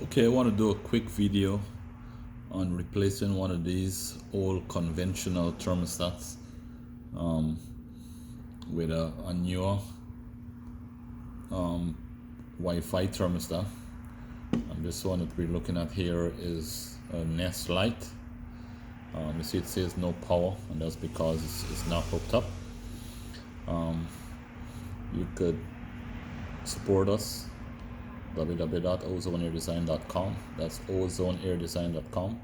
Okay, I want to do a quick video on replacing one of these old conventional thermostats with a newer Wi-Fi thermostat. And this one that we're looking at here is a Nest Lite. You see it says no power, and that's because it's not hooked up. You could support us www.ozoneairdesign.com. That's ozoneairdesign.com.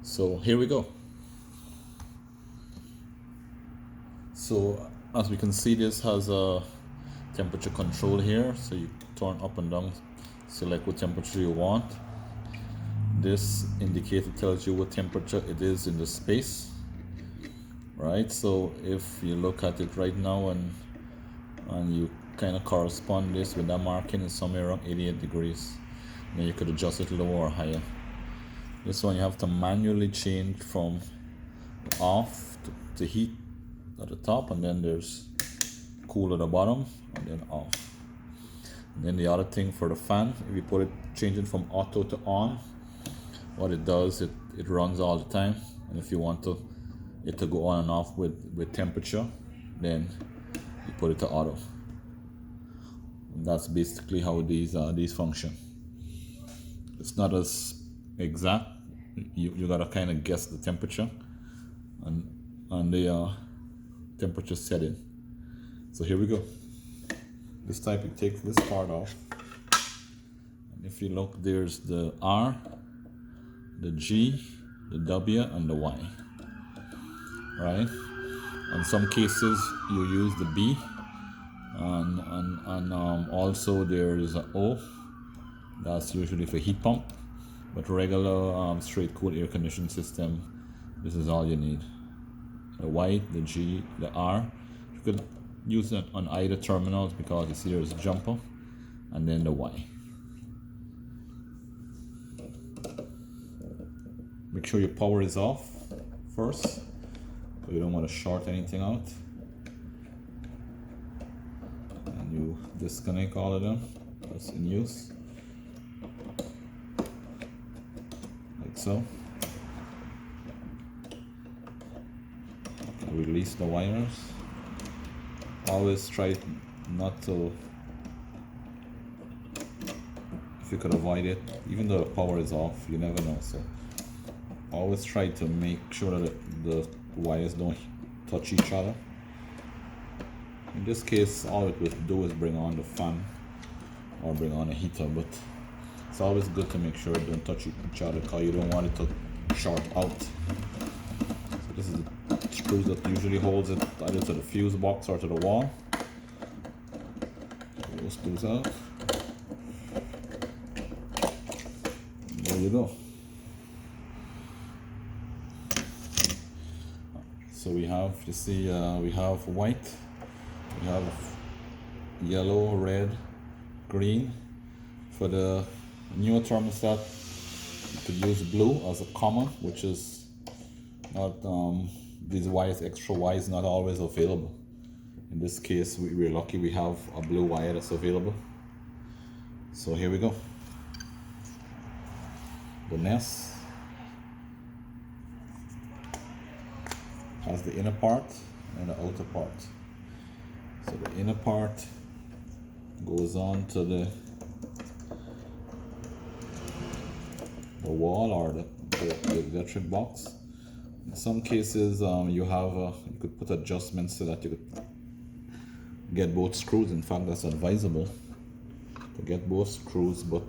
So here we go. So as we can see, this has a temperature control here, so you turn up and down, select what temperature you want. This indicator tells you what temperature it is in the space, right? So if you look at it right now and you kind of correspond this with that marking is somewhere around 88 degrees, then you could adjust it lower or higher. This one you have to manually change from off to heat at the top, and then there's cool at the bottom, and then off. And then the other thing for the fan, if you put it, change it from auto to on, what it does, it runs all the time. And if you want it to go on and off with temperature, then you put it to auto. And that's basically how these function. It's not as exact. You gotta kind of guess the temperature and the temperature setting. So here we go. This type, you take this part off, and if you look, there's the R, the G, the W, and the Y, right? In some cases you use the B, and also there is an O. That's usually for heat pump, but regular straight cool air conditioning system, this is all you need. The Y, the G, the R. You could use it on either terminals because you see there's a jumper, and then the Y. Make sure your power is off first, so you don't want to short anything out. And you disconnect all of them that's in use, like so. Release the wires. Always try not to, if you could avoid it, even though the power is off, you never know. So always try to make sure that the wires don't touch each other. In this case, all it will do is bring on the fan or bring on a heater, but it's always good to make sure it don't touch each other because you don't want it to short out. So this is the screws that usually holds it either to the fuse box or to the wall. Pull those screws out. There you go. So we have, you see, we have white, we have yellow, red, green. For the newer thermostat, you could use blue as a common, which is not, these wires, extra wires, not always available. In this case, we're lucky we have a blue wire that's available. So here we go. The Nest has the inner part and the outer part. So the inner part goes on to the wall or the electric box. In some cases, you could put adjustments so that you could get both screws. In fact, that's advisable to get both screws, but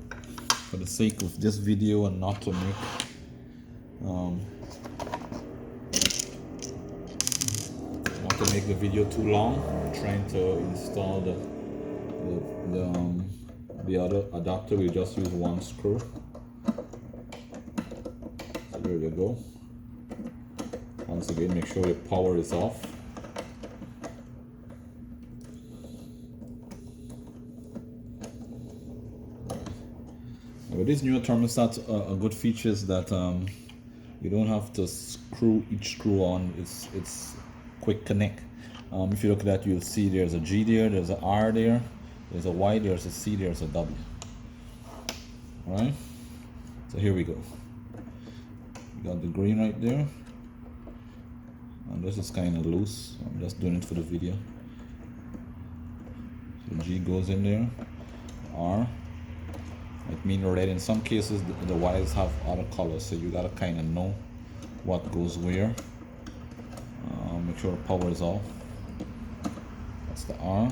for the sake of this video and not to make the video too long, I'm trying to install the other adapter. We just use one screw. So there you go. Once again, make sure your power is off. With these newer thermostats, a good feature is that you don't have to screw each screw on. It's quick connect. If you look at that, you'll see there's a G there, there's a R there, there's a Y, there's a C, there's a W. All right. So here we go. We got the green right there, and this is kind of loose. I'm just doing it for the video. So G goes in there. R. It means red. In some cases, the wires have other colors, so you gotta kind of know what goes where. Make sure the power is off. That's the R.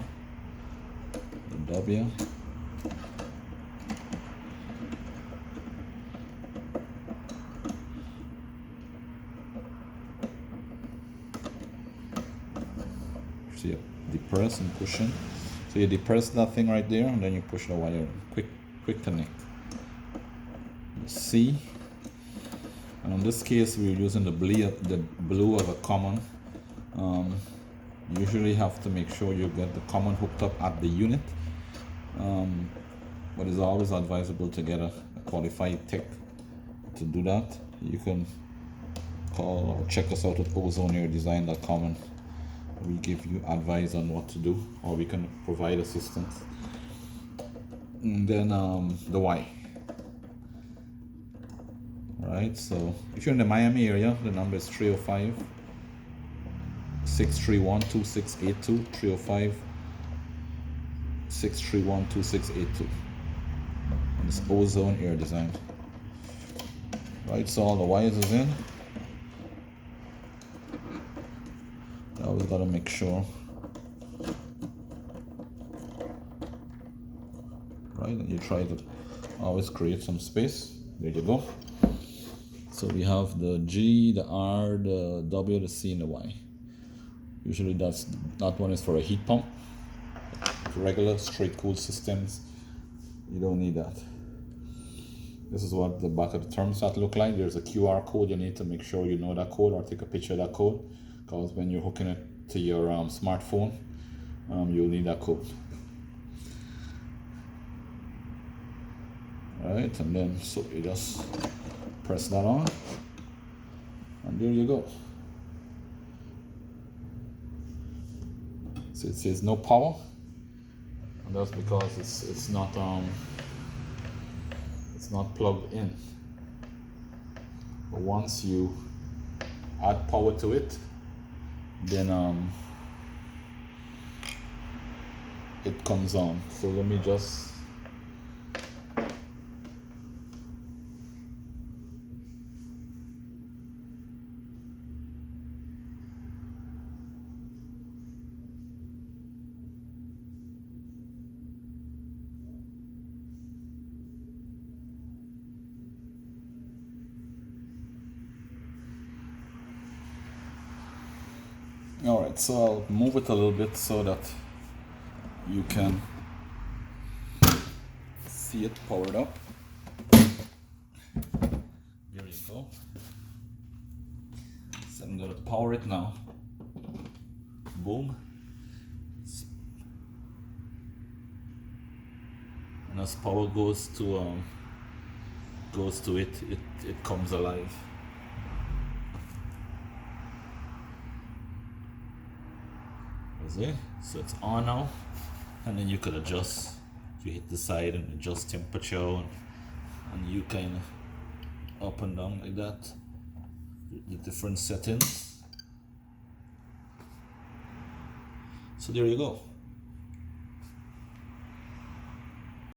The W. So you depress and push in. So you depress that thing right there, and then you push the wire in. Quick connect. C. And in this case, we're using the blue as a common. Usually have to make sure you get the common hooked up at the unit. But it's always advisable to get a qualified tech to do that. You can call or check us out at ozoneairdesign.com, and we give you advice on what to do, or we can provide assistance. And then the Y. Right, so if you're in the Miami area, the number is 305-631-2682, 305-631-2682. And it's Ozone Air Design. Right, so all the wires is in. You always gotta make sure. Right, and you try to always create some space. There you go. So we have the G, the R, the W, the C, and the Y. Usually that one is for a heat pump. For regular straight cool systems, you don't need that. This is what the back of the thermostat look like. There's a QR code. You need to make sure you know that code or take a picture of that code, because when you're hooking it to your smartphone, you'll need that code. Right, and then so you just press that on, and there you go. So it says no power, and that's because it's not plugged in. But once you add power to it, then it comes on. So let me just Alright, so I'll move it a little bit so that you can see it powered up. There you go. So I'm going to power it now. Boom. And as power goes to it, it comes alive. So it's on now, and then you could adjust. You hit the side and adjust temperature, and you kind of up and down like that, the different settings. So there you go.